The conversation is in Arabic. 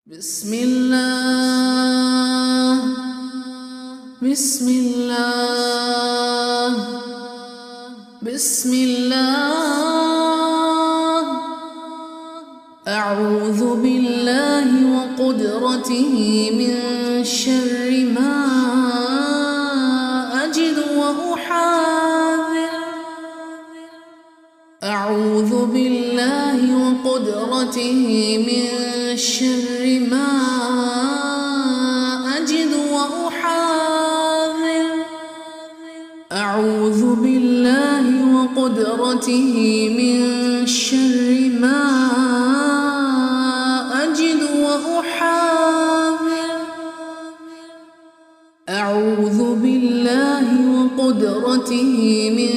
بسم الله بسم الله بسم الله أعوذ بالله وقدرته من شر ما أجد وأحاذر أعوذ بالله وقدرته من شر ما أجد وأحاذر أعوذ بالله وقدرته من شر ما أجد وأحاذر أعوذ بالله وقدرته من